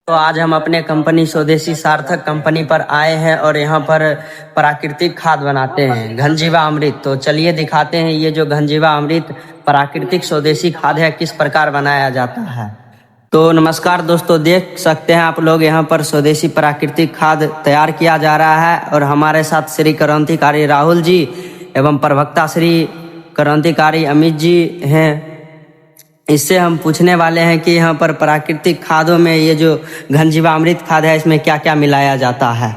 तो आज हम अपने कंपनी स्वदेशी सार्थक कंपनी पर आए हैं और यहाँ पर प्राकृतिक खाद बनाते हैं घनजीवा अमृत। तो चलिए दिखाते हैं ये जो घनजीवा अमृत प्राकृतिक स्वदेशी खाद है किस प्रकार बनाया जाता है। तो नमस्कार दोस्तों, देख सकते हैं आप लोग यहाँ पर स्वदेशी प्राकृतिक खाद तैयार किया जा रहा है और हमारे साथ श्री क्रांतिकारी राहुल जी एवं प्रवक्ता श्री क्रांतिकारी अमित जी हैं। इससे हम पूछने वाले हैं कि यहाँ पर प्राकृतिक खादों में ये जो घनजीवा अमृत खाद है इसमें क्या क्या मिलाया जाता है।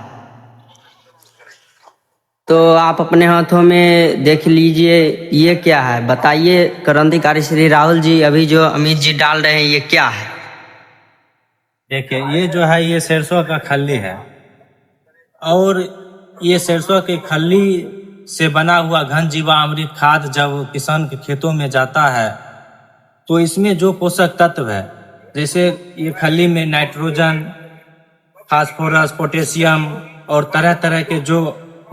तो आप अपने हाथों में देख लीजिए ये क्या है, बताइए क्रांतिकारी श्री राहुल जी। अभी जो अमित जी डाल रहे हैं ये क्या है? देखिए ये जो है ये सरसों का खल्ली है और ये सरसों के खल्ली से बना हुआ घनजीवा अमृत खाद जब किसान के खेतों में जाता है तो इसमें जो पोषक तत्व है, जैसे ये खल्ली में नाइट्रोजन, फास्फोरस, पोटेशियम और तरह तरह के जो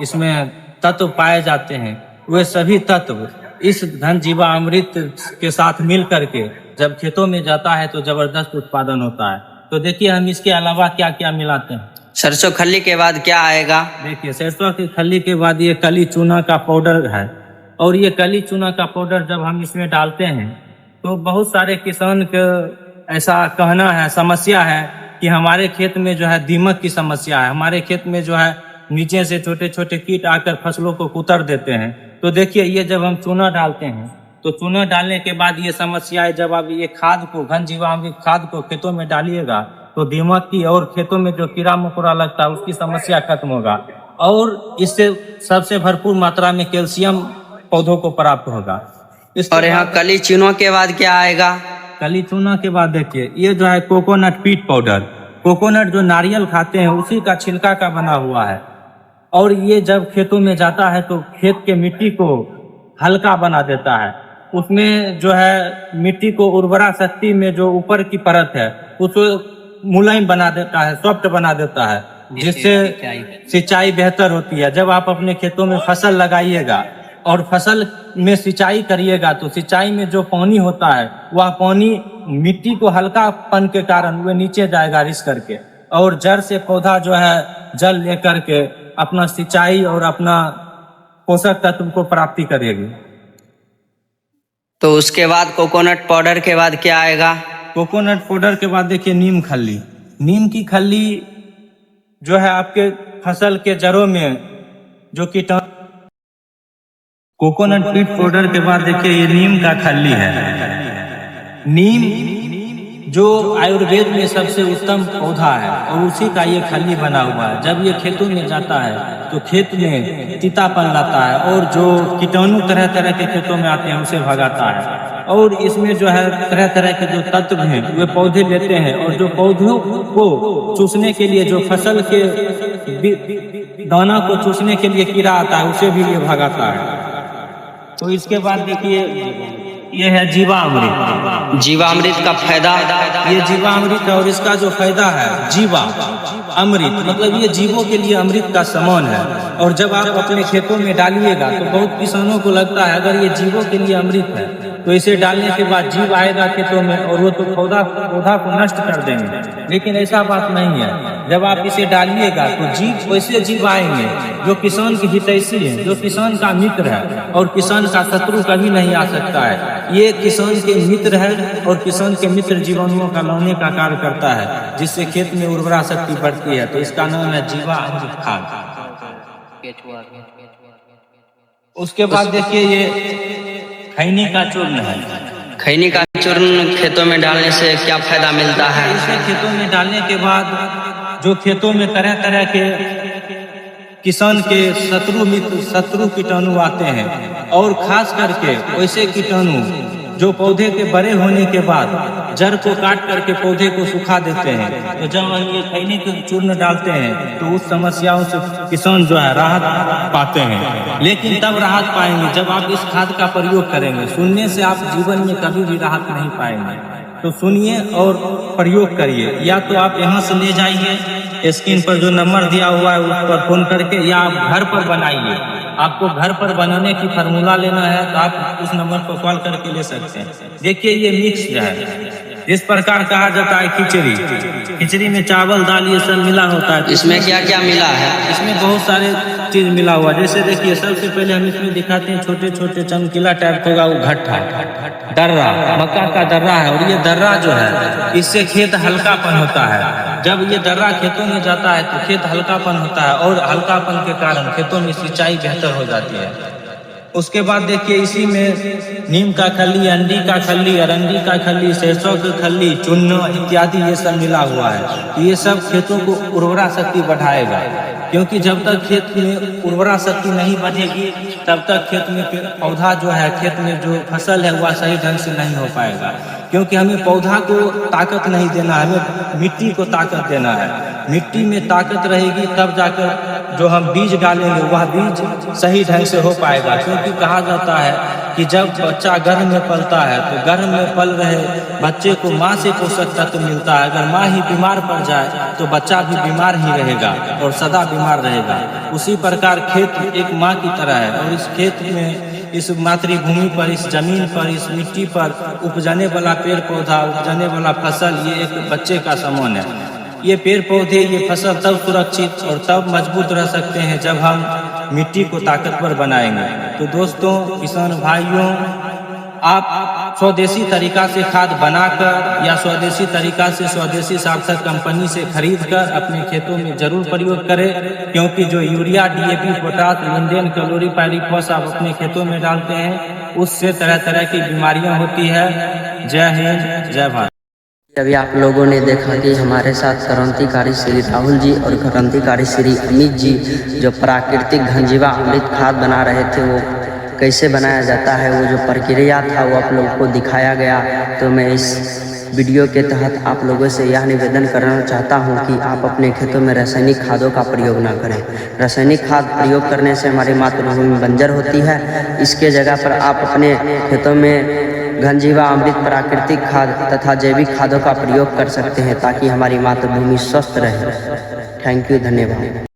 इसमें तत्व पाए जाते हैं, वे सभी तत्व इस घनजीवा अमृत के साथ मिल करके जब खेतों में जाता है तो जबरदस्त उत्पादन होता है। तो देखिए हम इसके अलावा क्या क्या मिलाते हैं। सरसों खल्ली के बाद क्या आएगा? देखिए सरसों की खल्ली के बाद ये कली चूना का पाउडर है और ये कली चूना का पाउडर जब हम इसमें डालते हैं तो बहुत सारे किसान के ऐसा कहना है, समस्या है कि हमारे खेत में जो है दीमक की समस्या है, हमारे खेत में जो है नीचे से छोटे छोटे कीट आकर फसलों को कुतर देते हैं। तो देखिए ये जब हम चूना डालते हैं तो चूना डालने के बाद ये समस्या है, जब आप ये खाद को घनजीवा अमृत खाद को खेतों में डालिएगा तो दीमक की और खेतों में जो कीड़ा मकोड़ा लगता है उसकी समस्या खत्म होगा और इससे सबसे भरपूर मात्रा में कैल्शियम पौधों को प्राप्त होगा। और यहाँ कली चूनों के बाद क्या आएगा? कली चूना के बाद देखिए ये जो है कोकोनट पीट पाउडर, कोकोनट जो नारियल खाते हैं उसी का छिलका का बना हुआ है और ये जब खेतों में जाता है तो खेत के मिट्टी को हल्का बना देता है, उसमें जो है मिट्टी को उर्वरा शक्ति में जो ऊपर की परत है उसको मुलायम बना देता है, सॉफ्ट बना देता है, जिससे सिंचाई बेहतर होती है। जब आप अपने खेतों में फसल लगाइएगा और फसल में सिंचाई करिएगा तो सिंचाई में जो पानी होता है वह पानी मिट्टी को हल्कापन के कारण वह नीचे जाएगा रिस करके और जड़ से पौधा जो है जल लेकर के अपना सिंचाई और अपना पोषक तत्व को प्राप्ति करेगी। तो उसके बाद कोकोनट पाउडर के बाद क्या आएगा? कोकोनट पाउडर के बाद देखिए नीम खल्ली, नीम की खल्ली जो है आपके फसल के जड़ों में जो कीटाणु। कोकोनट पीट पाउडर के बाद देखिए ये नीम का खल्ली है। नीम जो आयुर्वेद में सबसे उत्तम पौधा है और उसी का ये खल्ली बना हुआ है। जब ये खेतों में जाता है तो खेत में तीतापन लाता है और जो कीटाणु तरह तरह के खेतों में आते हैं उसे भगाता है और इसमें जो है तरह तरह के जो तत्व हैं वे पौधे लेते हैं और जो पौधों को चूसने के लिए, जो फसल के दाना को चूसने के लिए कीड़ा आता है उसे भी ये भगाता है। तो इसके बाद देखिए ये है जीवा अमृत। जीवा अमृत का फायदा? ये जीवा अमृत है और इसका जो फायदा है जीवा अमृत मतलब ये जीवों के लिए अमृत का समान है और जब आप अपने खेतों में डालिएगा तो बहुत किसानों को लगता है अगर ये जीवों के लिए अमृत है तो इसे डालने के बाद जीव आएगा खेतों में और वो तो पौधा को नष्ट कर देंगे, लेकिन ऐसा बात नहीं है। जब आप इसे डालिएगा तो जीव वैसे जीव आएंगे जो किसान की हितैषी है, जो किसान का मित्र है और किसान का शत्रु कभी नहीं आ सकता है। ये किसान के मित्र है और किसान के मित्र जीवाणुओं का लाने का कार्य करता है जिससे खेत में उर्वरा शक्ति बढ़ती है। तो इसका नाम है जीवा अमृत खाद। उसके बाद देखिए ये खैनी का चूर्ण है। खैनी का चूर्ण खेतों में डालने से क्या फायदा मिलता है? इसे खेतों में डालने के बाद जो खेतों में तरह तरह के किसान के शत्रु कीटाणु आते हैं और खास करके वैसे कीटाणु जो पौधे के बड़े होने के बाद जड़ को काट करके पौधे को सुखा देते हैं, तो जब हम ये खैनी के चूर्ण डालते हैं तो उस समस्याओं से किसान जो है राहत पाते हैं। लेकिन तब राहत पाएंगे जब आप इस खाद का प्रयोग करेंगे। सुनने से आप जीवन में कभी भी राहत नहीं पाएंगे, तो सुनिए और प्रयोग करिए। या तो आप यहाँ से ले जाइए, स्क्रीन पर जो नंबर दिया हुआ है उस पर फोन करके, या आप घर पर बनाइए। आपको घर पर बनाने की फार्मूला लेना है तो आप उस नंबर पर कॉल करके ले सकते हैं। देखिए ये मिक्स है, इस प्रकार कहा जाता है खिचड़ी। खिचड़ी में चावल दाल ये सब मिला होता है। इसमें क्या क्या मिला है? इसमें बहुत सारे चीज मिला हुआ, जैसे देखिए सबसे पहले हम इसमें दिखाते हैं छोटे छोटे चमकीला टाइप होगा वो घट्टा दर्रा, मक्का का दर्रा है। और ये दर्रा जो है इससे खेत हल्कापन होता है। जब ये दर्रा खेतों में जाता है तो खेत हल्कापन होता है और हल्कापन के कारण खेतों में सिंचाई बेहतर हो जाती है। उसके बाद देखिए इसी में नीम का खल्ली, अंडी का खल्ली, अरंडी का खल्ली, सरसों की खल्ली, चूना इत्यादि ये सब मिला हुआ है। ये सब खेतों को उर्वरा शक्ति बढ़ाएगा, क्योंकि जब तक खेत में उर्वरा शक्ति नहीं बढ़ेगी तब तक खेत में पौधा जो है, खेत में जो फसल है वह सही ढंग से नहीं हो पाएगा। क्योंकि हमें पौधा को ताकत नहीं देना है, हमें मिट्टी को ताकत देना है। मिट्टी में ताकत रहेगी तब जाकर जो हम बीज डालेंगे वह बीज सही ढंग से हो पाएगा। क्योंकि कहा जाता है कि जब बच्चा गर्भ में पलता है तो गर्भ में पल रहे बच्चे को माँ से पोषक तत्व मिलता है। अगर माँ ही बीमार पड़ जाए तो बच्चा भी बीमार ही रहेगा और सदा बीमार रहेगा। उसी प्रकार खेत एक माँ की तरह है और इस खेत में, इस मातृभूमि पर, इस जमीन पर, इस मिट्टी पर उपजने वाला पेड़ पौधा, उपजने वाला फसल ये एक बच्चे का समान है। ये पेड़ पौधे, ये फसल तब सुरक्षित और तब मजबूत रह सकते हैं जब हम मिट्टी को ताकतवर बनाएंगे। तो दोस्तों, किसान भाइयों, आप स्वदेशी तरीका से खाद बनाकर या स्वदेशी तरीका से स्वदेशी सार्थक कंपनी से खरीदकर अपने खेतों में जरूर प्रयोग करें। क्योंकि जो urea, DAP, potash, lindane, chlorpyrifos आप अपने खेतों में डालते हैं उससे तरह तरह की बीमारियां होती है। जय हिंद, जय भारत। अभी आप लोगों ने देखा कि हमारे साथ क्रांतिकारी श्री राहुल जी और क्रांतिकारी श्री अमित जी जो प्राकृतिक घनजीवा अमृत खाद बना रहे थे, वो कैसे बनाया जाता है, वो जो प्रक्रिया था वो आप लोगों को दिखाया गया। तो मैं इस वीडियो के तहत आप लोगों से यह निवेदन करना चाहता हूं कि आप अपने खेतों में रासायनिक खादों का प्रयोग ना करें। रासायनिक खाद प्रयोग करने से हमारी मातृभूमि बंजर होती है। इसके जगह पर आप अपने खेतों में घनजीवा अमृत, प्राकृतिक खाद तथा जैविक खादों का प्रयोग कर सकते हैं ताकि हमारी मातृभूमि स्वस्थ रहे। थैंक यू, धन्यवाद।